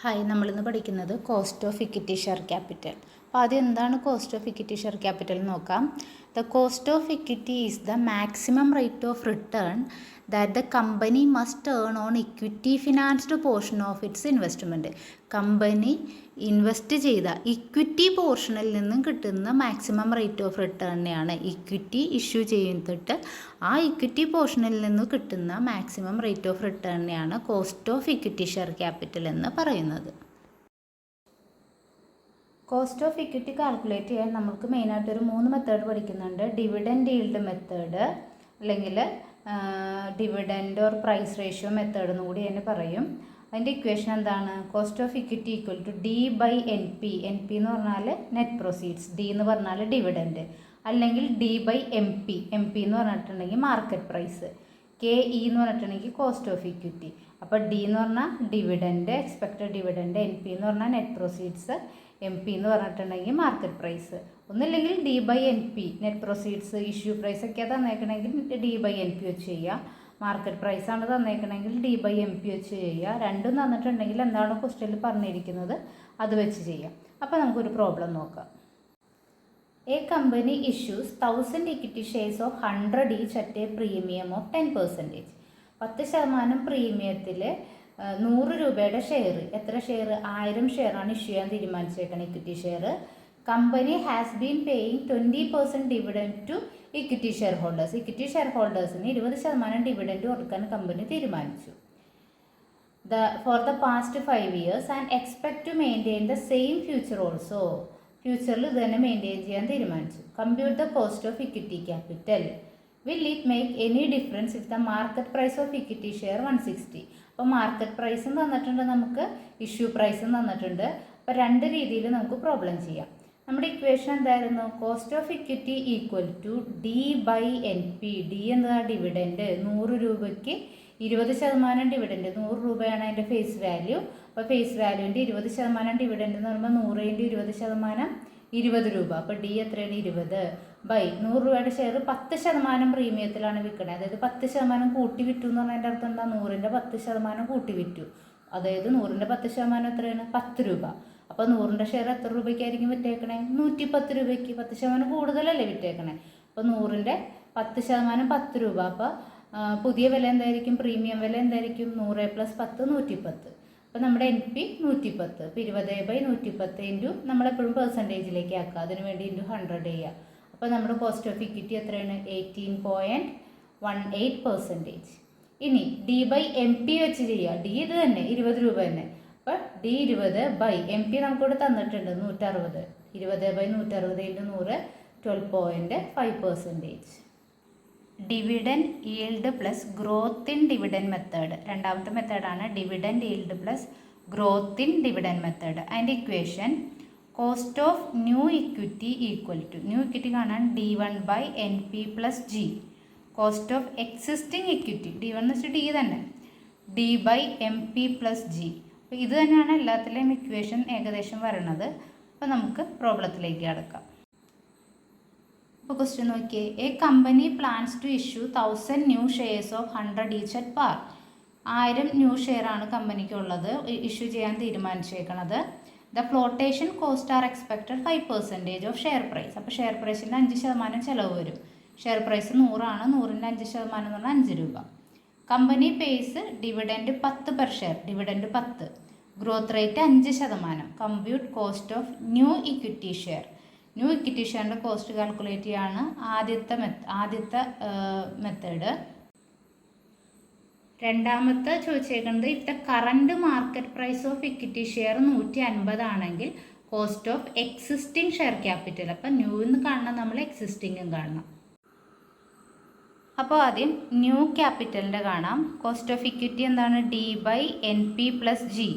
Hi, നമ്മളിന്ന് പഠിക്കുന്നത് cost of equity share capital. അപ്പോൾ ആദ്യം എന്താണ് cost of equity share capital എന്ന് നോക്കാം. The cost of equity is the maximum rate of return that the company must earn on equity financed portion of its investment. Company invest ചെയ്ത equity പോർഷനിൽ നിന്നും കിട്ടുന്ന maximum rate of റിട്ടേണിനെയാണ് equity issue ചെയ്തിട്ട് ആ equity പോർഷനിൽ നിന്ന് കിട്ടുന്ന മാക്സിമം റേറ്റ് ഓഫ് റിട്ടേണിനെയാണ് cost of equity share capital എന്ന് പറയുന്നത്. കോസ്റ്റ് ഓഫ് ഇക്വിറ്റി കാൽക്കുലേറ്റ് ചെയ്യാൻ നമുക്ക് മെയിനായിട്ടൊരു 3 മെത്തേഡ് പഠിക്കുന്നുണ്ട്. ഡിവിഡൻഡ് ഈൽഡ് മെത്തേഡ്, അല്ലെങ്കിൽ dividend or price ratio method എന്ന് കൂടി തന്നെ പറയും. അതിൻ്റെ ഇക്വേഷൻ എന്താണ്? Cost of equity equal to D by N P. N P എന്ന് പറഞ്ഞാൽ നെറ്റ് പ്രൊസീഡ്സ്, ഡി എന്ന് പറഞ്ഞാൽ ഡിവിഡൻഡ്, അല്ലെങ്കിൽ D by M P. M P എന്ന് പറഞ്ഞിട്ടുണ്ടെങ്കിൽ മാർക്കറ്റ് പ്രൈസ്, കെ ഇ എന്ന് പറഞ്ഞിട്ടുണ്ടെങ്കിൽ കോസ്റ്റ് ഓഫ് ഇക്വിറ്റി. അപ്പോൾ ഡി എന്ന് പറഞ്ഞാൽ dividend, expected dividend, N P എന്ന് പറഞ്ഞാൽ നെറ്റ് പ്രൊസീഡ്സ്, എം പി എന്ന് പറഞ്ഞിട്ടുണ്ടെങ്കിൽ മാർക്കറ്റ് പ്രൈസ്. ഒന്നില്ലെങ്കിൽ D by N P, net proceeds, issue price ഒക്കെ തന്നേക്കണമെങ്കിൽ ഡി ബൈ എൻ പി വെച്ച് ചെയ്യുക. മാർക്കറ്റ് പ്രൈസാണ് തന്നേക്കണമെങ്കിൽ ഡി ബൈ എം പി വെച്ച് ചെയ്യുക. രണ്ടും തന്നിട്ടുണ്ടെങ്കിൽ എന്താണ് ക്വസ്റ്റ്യനിൽ പറഞ്ഞിരിക്കുന്നത് അത് വെച്ച് ചെയ്യാം. അപ്പോൾ നമുക്കൊരു പ്രോബ്ലം നോക്കാം. A company issues 1000 equity shares of 100 each at a premium of 10%. 10% പ്രീമിയത്തിൽ 100 രൂപയുടെ ഷെയർ, എത്ര ഷെയർ? 1000 ഷെയറാണ് ഇഷ്യൂ ചെയ്യാൻ തീരുമാനിച്ചേക്കുന്നത് equity share. Company has been paying 20% dividend to equity shareholders. Equity ഷെയർ ഹോൾഡേഴ്സിന് 20% ഡിവിഡൻഡ് കൊടുക്കാൻ കമ്പനി തീരുമാനിച്ചു. For the past 5 years and expect to maintain the same future also. ഫ്യൂച്ചറിൽ ഇത് തന്നെ മെയിൻറ്റെയിൻ ചെയ്യാൻ തീരുമാനിച്ചു. Compute the cost of equity capital. Will it make any difference if the market price of equity share 160. അപ്പോൾ market പ്രൈസും തന്നിട്ടുണ്ട്, നമുക്ക് issue പ്രൈസും തന്നിട്ടുണ്ട്. അപ്പോൾ രണ്ട് രീതിയിൽ നമുക്ക് പ്രോബ്ലം ചെയ്യാം. നമ്മുടെ ഇക്വേഷൻ എന്തായിരുന്നു? Cost of equity equal to D by N P. D എന്താ? ഡിവിഡൻഡ്. 100 രൂപയ്ക്ക് 20% ഡിവിഡൻഡ്. 100 രൂപയാണ് അതിൻ്റെ ഫേസ് വാല്യൂ. അപ്പോൾ ഫേസ് വാല്യൂവിൻ്റെ 20% ഡിവിഡൻഡ് എന്ന് പറയുമ്പോൾ 100 × 20% 20 രൂപ. അപ്പോൾ ഡി എത്രയാണ്? 20 ബൈ 100 രൂപയുടെ ഷെയർ 10% പ്രീമിയത്തിലാണ് വിൽക്കുന്നത്. അതായത് 10% കൂട്ടി വിറ്റു എന്ന് പറഞ്ഞതിൻ്റെ അർത്ഥം എന്താ? 100ൻ്റെ 10% കൂട്ടി വിറ്റു. അതായത് 100ൻ്റെ 10% എത്രയാണ്? 10 രൂപ. അപ്പോൾ 100ൻ്റെ ഷെയർ എത്ര രൂപയ്ക്കായിരിക്കും വിറ്റേക്കണേ? 110 രൂപയ്ക്ക്. 10% കൂടുതലല്ലേ വിറ്റേക്കണേ. അപ്പോൾ 100ൻ്റെ 10% 10 രൂപ. അപ്പോൾ പുതിയ വില എന്തായിരിക്കും? പ്രീമിയം വില എന്തായിരിക്കും? 100 + 10 110. അപ്പോൾ നമ്മുടെ എൻ പി 110. അപ്പോൾ 20/110 ഇൻറ്റു നമ്മളെപ്പോഴും പെർസെൻറ്റേജിലേക്ക് ആക്കുക. അതിന് വേണ്ടി ഇൻറ്റു 100 ചെയ്യുക. അപ്പോൾ നമ്മുടെ കോസ്റ്റ് ഓഫ് ഇക്വിറ്റി എത്രയാണ്? 18.18%. ഇനി ഡി ബൈ എം പി വെച്ച് ചെയ്യുക. ഡി ഇത് തന്നെ 20 രൂപ തന്നെ. അപ്പോൾ ഡി 20 ബൈ എം പി നമുക്കിവിടെ തന്നിട്ടുണ്ട് 160. 20/160 × 100 12.5%. Dividend yield plus growth in dividend method. രണ്ടാമത്തെ മെത്തേഡാണ് dividend yield plus growth in dividend method. അതിൻ്റെ equation cost of new equity equal to, new equity കാണാൻ D1 by N P plus G. Cost of existing equity, D1 എന്ന് വെച്ചാൽ D തന്നെ, D by M P plus G. അപ്പോൾ ഇത് തന്നെയാണ് എല്ലാത്തിലെയും equation ഏകദേശം വരണത്. അപ്പോൾ നമുക്ക് പ്രോബ്ലത്തിലേക്ക് കടക്കാം. ഇപ്പോൾ ക്വസ്റ്റ്യൻ നോക്കിയേ. A company plans to issue 1000 new shares of 100 each at par. 1000 new share ആണ് കമ്പനിക്കുള്ളത്, ഇഷ്യൂ ചെയ്യാൻ തീരുമാനിച്ചേക്കണത്. The flotation cost are expected 5% of share price. അപ്പോൾ ഷെയർ പ്രൈസിൻ്റെ 5% ചിലവ് വരും. ഷെയർ പ്രൈസ് 100 ആണ്. 100ൻ്റെ 5% എന്ന് പറഞ്ഞാൽ 5 രൂപ. Company pays dividend 10 per share, dividend 10. Growth rate 5%. Compute cost of new equity share. New equity ഷെയറിൻ്റെ കോസ്റ്റ് കാൽക്കുലേറ്റ് ചെയ്യാണ് ആദ്യത്തെ മെത്തേഡ്. രണ്ടാമത്തെ ചോദിച്ചേക്കുന്നത് if the current market price of equity share 150 ആണെങ്കിൽ cost of existing share capital. അപ്പം new എന്ന് കാണണം, നമ്മൾ എക്സിസ്റ്റിംഗും കാണണം. അപ്പോൾ ആദ്യം ന്യൂ ക്യാപിറ്റലിൻ്റെ കാണാം. കോസ്റ്റ് ഓഫ് ഇക്വിറ്റി എന്താണ്? D by N P plus G.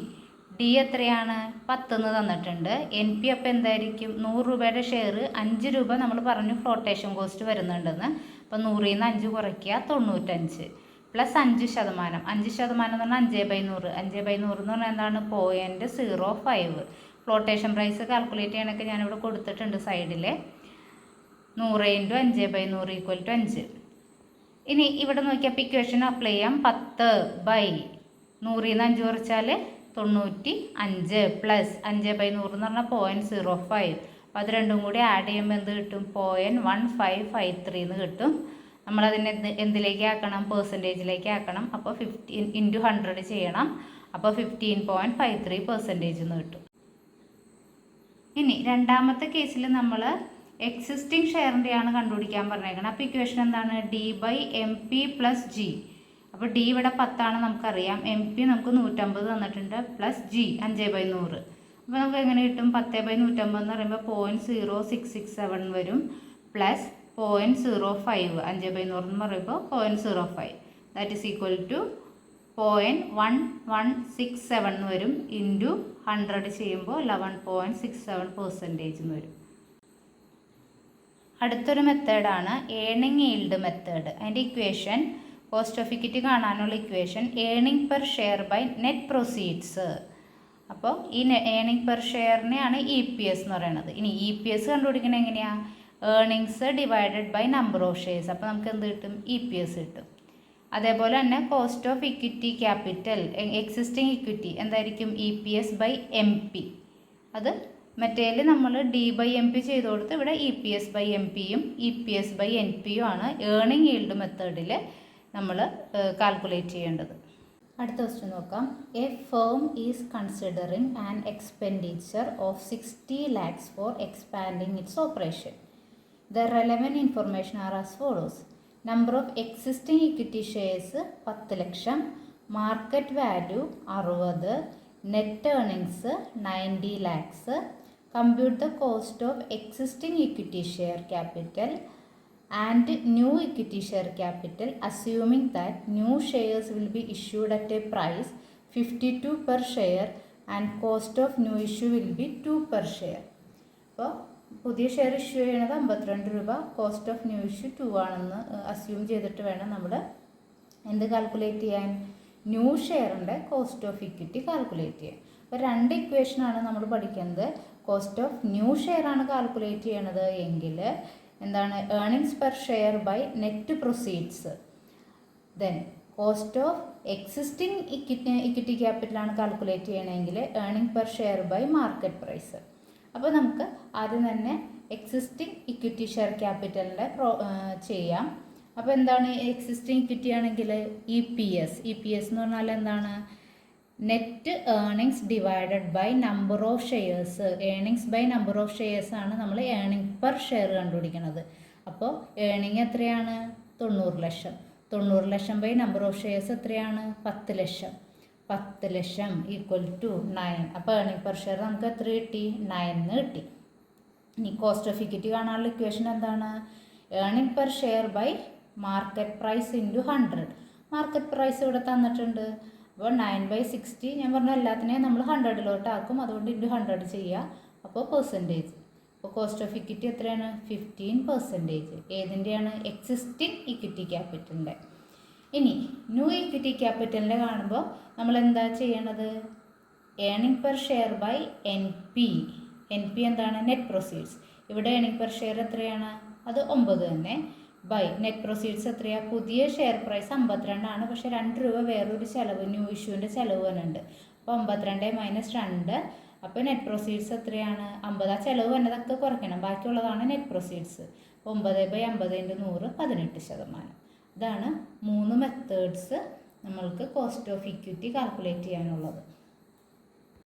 D എത്രയാണ്? 10 എന്ന് തന്നിട്ടുണ്ട്. എൻ പി അപ്പോൾ എന്തായിരിക്കും? 100 രൂപയുടെ ഷെയർ 5 രൂപ നമ്മൾ പറഞ്ഞു ഫ്ലോട്ടേഷൻ കോസ്റ്റ് വരുന്നുണ്ടെന്ന്. അപ്പോൾ 100ൽ നിന്ന് 5 കുറയ്ക്കുക 95 പ്ലസ് 5%. 5% എന്ന് പറഞ്ഞാൽ 5/100. 5/100 എന്ന് പറഞ്ഞാൽ എന്താണ്? 0.05. ഫ്ലോട്ടേഷൻ പ്രൈസ് കാൽക്കുലേറ്റ് ചെയ്യണമൊക്കെ ഞാനിവിടെ കൊടുത്തിട്ടുണ്ട് സൈഡിൽ. 100 × 5/100 = 5. ഇനി ഇവിടെ നോക്കിയപ്പോൾ ഇക്വേഷൻ അപ്ലൈ ചെയ്യാം. 10/100ൽ നിന്ന് 5 കുറച്ചാൽ 95 പ്ലസ് 5/100 എന്ന് പറഞ്ഞാൽ 0.05. അപ്പോൾ അത് രണ്ടും കൂടി ആഡ് ചെയ്യുമ്പോൾ എന്ത് കിട്ടും? 0.1553 എന്ന് കിട്ടും. നമ്മളതിനെ എന്തിലേക്ക് ആക്കണം? പെർസെൻറ്റേജിലേക്ക് ആക്കണം. അപ്പോൾ 15 × 100 ചെയ്യണം. അപ്പോൾ 15.53% എന്ന് കിട്ടും. ഇനി രണ്ടാമത്തെ കേസിൽ നമ്മൾ എക്സിസ്റ്റിംഗ് ഷെയറിൻ്റെയാണ് കണ്ടുപിടിക്കാൻ പറഞ്ഞേക്കണം. അപ്പോൾ ഇക്വേഷൻ എന്താണ്? D/MP + G. അപ്പോൾ D ഇവിടെ 10 നമുക്കറിയാം. MP നമുക്ക് 150 തന്നിട്ടുണ്ട്, പ്ലസ് G 5/100. അപ്പോൾ നമുക്ക് എങ്ങനെ കിട്ടും? 10/150 എന്ന് പറയുമ്പോൾ 0.0667 വരും, പ്ലസ് 0.05. 5/100 എന്ന് പറയുമ്പോൾ 0.05. ദാറ്റ് ഈസ് ഈക്വൽ ടു 0.1167 എന്ന് വരും. ഇൻറ്റു 100 ചെയ്യുമ്പോൾ 11.67% എന്ന് വരും. അടുത്തൊരു മെത്തേഡാണ് ഏണിംഗ് ഈൽഡ് മെത്തേഡ്. അതിൻ്റെ ഇക്വേഷൻ, കോസ്റ്റ് ഓഫ് ഇക്വിറ്റി കാണാനുള്ള equation earning per share by net proceeds. അപ്പോൾ ഈ ഏണിംഗ് പെർ ഷെയറിനെയാണ് EPS എന്ന് പറയുന്നത്. ഇനി EPS കണ്ടുപിടിക്കുന്നത് എങ്ങനെയാണ്? Earnings divided by number of shares. അപ്പോൾ നമുക്ക് എന്ത് കിട്ടും? EPS കിട്ടും. അതേപോലെ തന്നെ cost of equity capital, existing equity എന്തായിരിക്കും? EPS/MP. അത് മറ്റേതിൽ നമ്മൾ D/MP ചെയ്ത് കൊടുത്ത് ഇവിടെ EPS/MPയും EPS/NPയും ആണ് ഏണിംഗ് ഈൽഡ് മെത്തേഡിൽ നമ്മൾ കാൽക്കുലേറ്റ് ചെയ്യേണ്ടത്. അടുത്ത ക്വസ്റ്റ്യൻ നോക്കാം. A firm is considering an expenditure of 60 lakhs for expanding its operation. The relevant information are as follows. Number of existing equity shares 10 ലക്ഷം, market value 60, net earnings 90 lakhs. Compute the cost of existing equity share capital and new equity share capital assuming that new shares will be issued at a price 52 per share and cost of new issue will be 2 per share. അപ്പോൾ പുതിയ share issue ചെയ്യണത് 52 രൂപ, cost of new issue 2 ആണെന്ന് assume ചെയ്തിട്ട് വേണം നമ്മൾ എന്ത് calculate ചെയ്യാൻ? ന്യൂ ഷെയറിൻ്റെ കോസ്റ്റ് ഓഫ് ഇക്വിറ്റി കാൽക്കുലേറ്റ് ചെയ്യാൻ. അപ്പോൾ 2 ഇക്വേഷനാണ് നമ്മൾ പഠിക്കുന്നത്. കോസ്റ്റ് ഓഫ് ന്യൂ ഷെയർ ആണ് കാൽക്കുലേറ്റ് ചെയ്യണത് എങ്കിൽ എന്താണ്? Earnings per share by net proceeds. Then cost of existing equity ക്യാപിറ്റലാണ് കാൽക്കുലേറ്റ് ചെയ്യണമെങ്കിൽ earning per share by market price. അപ്പോൾ നമുക്ക് ആദ്യം തന്നെ എക്സിസ്റ്റിംഗ് ഇക്വിറ്റി ഷെയർ ക്യാപിറ്റലിൻ്റെ ചെയ്യാം. അപ്പോൾ എന്താണ് എക്സിസ്റ്റിംഗ് ഇക്വിറ്റി ആണെങ്കിൽ? EPS എന്ന് പറഞ്ഞാൽ എന്താണ്? Net earnings divided by number of shares. Earnings by number of shares ആണ് നമ്മൾ ഏർണിംഗ് പെർ ഷെയർ കണ്ടുപിടിക്കുന്നത്. അപ്പോൾ ഏർണിംഗ് എത്രയാണ്? 90 ലക്ഷം. 90 ലക്ഷം ബൈ നമ്പർ ഓഫ് ഷെയർസ് എത്രയാണ്? 10 ലക്ഷം. 10 ലക്ഷം ഈക്വൽ ടു 9. അപ്പോൾ ഏർണിംഗ് പെർ ഷെയർ നമുക്ക് എത്ര കിട്ടി? 9 കിട്ടി. ഇനി കോസ്റ്റ് ഓഫ് ഇക്വിറ്റി കാണാനുള്ള ഇക്വേഷൻ എന്താണ്? Earning per share by market price into 100. Market price ഇവിടെ തന്നിട്ടുണ്ട്. അപ്പോൾ 9/60 ഞാൻ പറഞ്ഞ എല്ലാത്തിനെയും നമ്മൾ 100 ആക്കും. അതുകൊണ്ട് ഇൻറ്റു 100 ചെയ്യുക. അപ്പോൾ പെർസെൻറ്റേജ്. അപ്പോൾ കോസ്റ്റ് ഓഫ് ഇക്വിറ്റി എത്രയാണ്? 15%. ഏതിൻ്റെയാണ്? എക്സിസ്റ്റിംഗ് ഇക്വിറ്റി ക്യാപിറ്റലിൻ്റെ. ഇനി ന്യൂ ഇക്വിറ്റി ക്യാപിറ്റലിൻ്റെ കാണുമ്പോൾ നമ്മൾ എന്താ ചെയ്യണത്? Earning per share by NP. NP എന്താണ്? Net proceeds. ഇവിടെ ഏർണിംഗ് പെർ ഷെയർ എത്രയാണ്? അത് 9 തന്നെ. ബൈ നെറ്റ് പ്രൊസീഡ്സ് എത്രയാണ്? പുതിയ ഷെയർ പ്രൈസ് 52 ആണ്. പക്ഷേ 2 രൂപ വേറൊരു ചിലവ്, ന്യൂ ഇഷ്യൂവിൻ്റെ ചിലവ് തന്നെയുണ്ട്. അപ്പോൾ 52 - 2. അപ്പോൾ നെറ്റ് പ്രൊസീഡ്സ് എത്രയാണ്? 50. ആ ചിലവ് വന്നതൊക്കെ കുറയ്ക്കണം, ബാക്കിയുള്ളതാണ് നെറ്റ് പ്രൊസീഡ്സ്. 9/50 × 100 18%. ഇതാണ് 3 മെത്തേഡ്സ് നമ്മൾക്ക് കോസ്റ്റ് ഓഫ് ഇക്വിറ്റി കാൽക്കുലേറ്റ് ചെയ്യാനുള്ളത്.